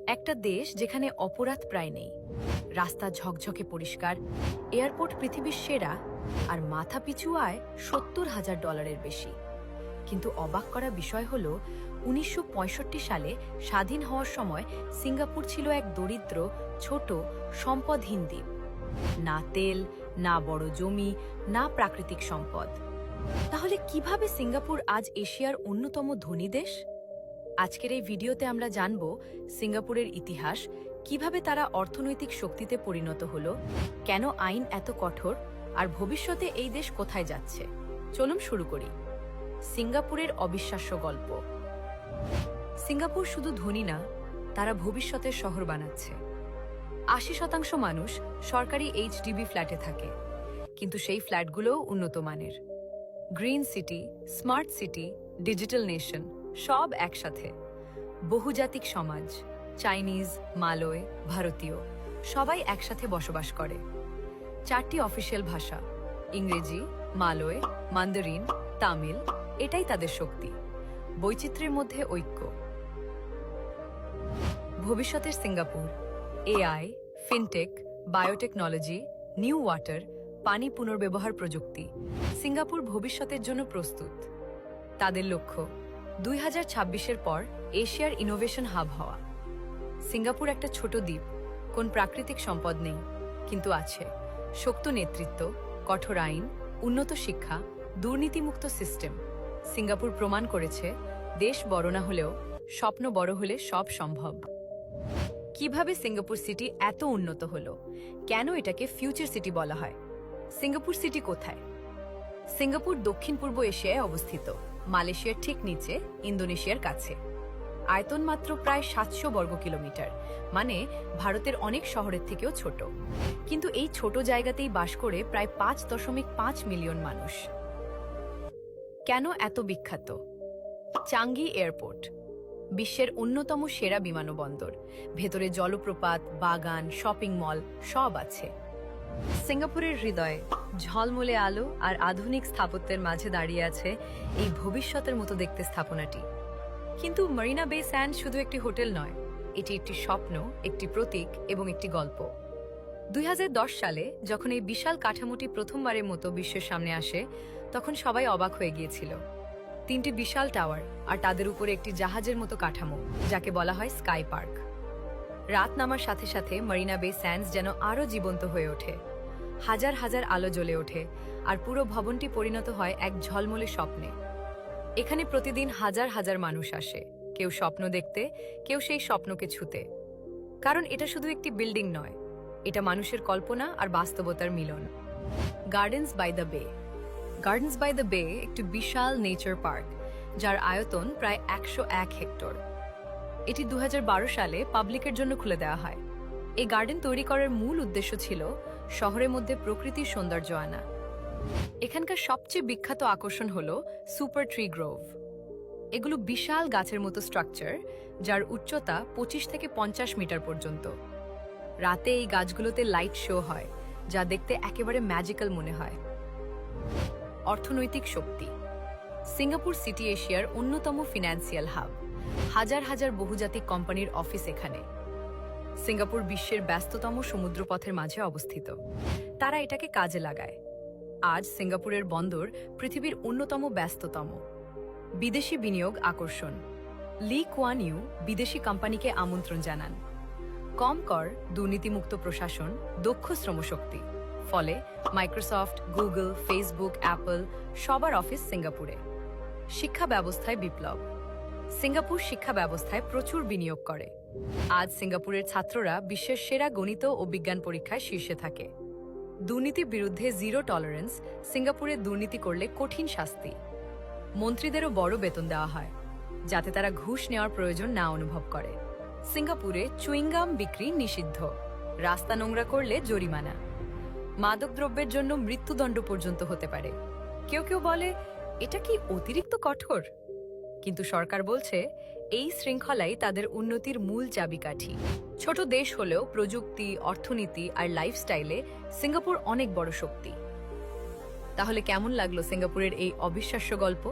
একটা দেশ যেখানে অপরাধ প্রায় নেই, রাস্তা ঝকঝকে পরিষ্কার, এয়ারপোর্ট পৃথিবীর সেরা, আর মাথাপিছু আয় $70,000 বেশি। কিন্তু অবাক করা বিষয় হল 1965 সালে স্বাধীন হওয়ার সময় সিঙ্গাপুর ছিল এক দরিদ্র, ছোট, সম্পদহীন দ্বীপ। না তেল, না বড় জমি, না প্রাকৃতিক সম্পদ। তাহলে কিভাবে সিঙ্গাপুর আজ এশিয়ার অন্যতম ধনী দেশ? আজকের এই ভিডিওতে আমরা জানব সিঙ্গাপুরের ইতিহাস, কিভাবে তারা অর্থনৈতিক শক্তিতে পরিণত হলো, কেন আইন এত কঠোর, আর ভবিষ্যতে এই দেশ কোথায় যাচ্ছে। চলুন শুরু করি। সিঙ্গাপুরের অবিশ্বাস্য গল্প। সিঙ্গাপুর শুধু ধনী না, তারা ভবিষ্যতের শহর বানাচ্ছে। 80% মানুষ সরকারি এইচডিবি ফ্ল্যাটে থাকে, কিন্তু সেই ফ্ল্যাটগুলোও উন্নত মানের। Green city, smart city, digital nation, সব একসাথে। বহুজাতিক সমাজ, চাইনিজ, মালয়, ভারতীয়, সবাই একসাথে বসবাস করে। 4টি অফিসিয়াল ভাষা, ইংরেজি, মালয়, মান্দারিন, তামিল, এটাই তাদের শক্তি। বৈচিত্র্যের মধ্যে ঐক্য। ভবিষ্যতের Singapore, AI, fintech, biotechnology, new water, পানি পুনর্ব্যবহার প্রযুক্তি। সিঙ্গাপুর ভবিষ্যতের জন্য প্রস্তুত। তাদের লক্ষ্য 2026-এর পর এশিয়ার ইনোভেশন হাব হওয়া। সিঙ্গাপুর একটা ছোট দ্বীপ, কোন প্রাকৃতিক সম্পদ নেই, কিন্তু আছে শক্ত নেতৃত্ব, কঠোর আইন, উন্নত শিক্ষা, দুর্নীতিমুক্ত সিস্টেম। সিঙ্গাপুর প্রমাণ করেছে দেশ বড় না হলেও স্বপ্ন বড় হলে সব সম্ভব। কিভাবে সিঙ্গাপুর সিটি এত উন্নত হলো? কেন এটাকে ফিউচার সিটি বলা হয়? সিঙ্গাপুর সিটি কোথায়? সিঙ্গাপুর দক্ষিণ পূর্ব এশিয়ায় অবস্থিত, মালয়েশিয়ার ঠিক নিচে, ইন্দোনেশিয়ার কাছে। আয়তন মাত্র প্রায় 700 বর্গ কিলোমিটার, মানে ভারতের অনেক শহরের থেকেও ছোট। কিন্তু এই ছোট জায়গাতেই বাস করে প্রায় 5.5 মিলিয়ন মানুষ। কেন এত বিখ্যাত? চাঙ্গি এয়ারপোর্ট, বিশ্বের অন্যতম সেরা বিমানবন্দর। ভেতরে জলপ্রপাত, বাগান, শপিং মল সব আছে। সিঙ্গাপুরের হৃদয়ে ঝলমলে আলো আর আধুনিক স্থাপত্যের মাঝে দাঁড়িয়ে আছে এই ভবিষ্যতের মতো দেখতে স্থাপনাটি। কিন্তু মারিনা বে স্যান্ড শুধু একটি হোটেল নয়, এটি একটি স্বপ্ন, একটি প্রতীক এবং একটি গল্প। 2010 সালে যখন এই বিশাল কাঠামোটি প্রথমবারের মতো বিশ্বের সামনে আসে, তখন সবাই অবাক হয়ে গিয়েছিল। 3টি বিশাল টাওয়ার আর তাদের উপরে একটি জাহাজের মতো কাঠামো, যাকে বলা হয় স্কাই পার্ক। রাত নামার সাথে সাথে মারিনা বে স্যান্ডস যেন আরও জীবন্ত হয়ে ওঠে। হাজার হাজার আলো জ্বলে ওঠে, আর পুরো ভবনটি পরিণত হয় এক ঝলমলে স্বপ্নে। এখানে প্রতিদিন হাজার হাজার মানুষ আসে, কেউ স্বপ্ন দেখতে, কেউ সেই স্বপ্নকে ছুতে। কারণ এটা শুধু একটি বিল্ডিং নয়, এটা মানুষের কল্পনা আর বাস্তবতার মিলন। গার্ডেন্স বাই দ্য বে। গার্ডেন্স বাই দ্য বে একটি বিশাল নেচার পার্ক, যার আয়তন প্রায় 101 হেক্টর। এটি 2012 সালে পাবলিকের জন্য খুলে দেওয়া হয়। এই গার্ডেন তৈরি করার মূল উদ্দেশ্য ছিল শহরের মধ্যে প্রকৃতির সৌন্দর্য আনা। এখানকার সবচেয়ে বিখ্যাত আকর্ষণ হল সুপার ট্রি গ্রোভ। এগুলো বিশাল গাছের মতো স্ট্রাকচার, যার উচ্চতা 25 থেকে 50 মিটার পর্যন্ত। রাতে এই গাছগুলোতে লাইট শো হয়, যা দেখতে একেবারে ম্যাজিক্যাল মনে হয়। অর্থনৈতিক শক্তি। সিঙ্গাপুর সিটি এশিয়ার অন্যতম ফিনান্সিয়াল হাব। হাজার হাজার বহুজাতিক কোম্পানির অফিস এখানে। সিঙ্গাপুর বিশ্বের ব্যস্ততম সমুদ্রপথের মাঝে অবস্থিত। তারা এটাকে কাজে লাগায়। আজ সিঙ্গাপুরের বন্দর পৃথিবীর অন্যতম ব্যস্ততম। বিদেশি বিনিয়োগ আকর্ষণ। লি কুয়ান ইউ বিদেশি কোম্পানিকে আমন্ত্রণ জানান। কম কর, দুর্নীতিমুক্ত প্রশাসন, দক্ষ শ্রমশক্তি। ফলে মাইক্রোসফট, গুগল, ফেসবুক, অ্যাপল সবার অফিস সিঙ্গাপুরে। শিক্ষা ব্যবস্থায় বিপ্লব। সিঙ্গাপুর শিক্ষা ব্যবস্থায় প্রচুর বিনিয়োগ করে। আজ সিঙ্গাপুরের ছাত্ররা বিশ্বের সেরা গণিত ও বিজ্ঞান পরীক্ষায় শীর্ষে থাকে। দুর্নীতির বিরুদ্ধে জিরো টলারেন্স। সিঙ্গাপুরে দুর্নীতি করলে কঠিন শাস্তি। মন্ত্রীদেরও বড় বেতন দেওয়া হয়, যাতে তারা ঘুষ নেওয়ার প্রয়োজন না অনুভব করে। সিঙ্গাপুরে চুইংগাম বিক্রি নিষিদ্ধ। রাস্তা নোংরা করলে জরিমানা। মাদকদ্রব্যের জন্য মৃত্যুদণ্ড পর্যন্ত হতে পারে। কেউ কেউ বলে, এটা কি অতিরিক্ত কঠোর? কিন্তু সরকার বলছে এই শৃঙ্খলাই তাদের উন্নতির মূল চাবিকাঠি। ছোট দেশ হলেও প্রযুক্তি, অর্থনীতি আর লাইফস্টাইলে সিঙ্গাপুর অনেক বড় শক্তি। তাহলে কেমন লাগলো সিঙ্গাপুরের এই অবিশ্বাস্য গল্প?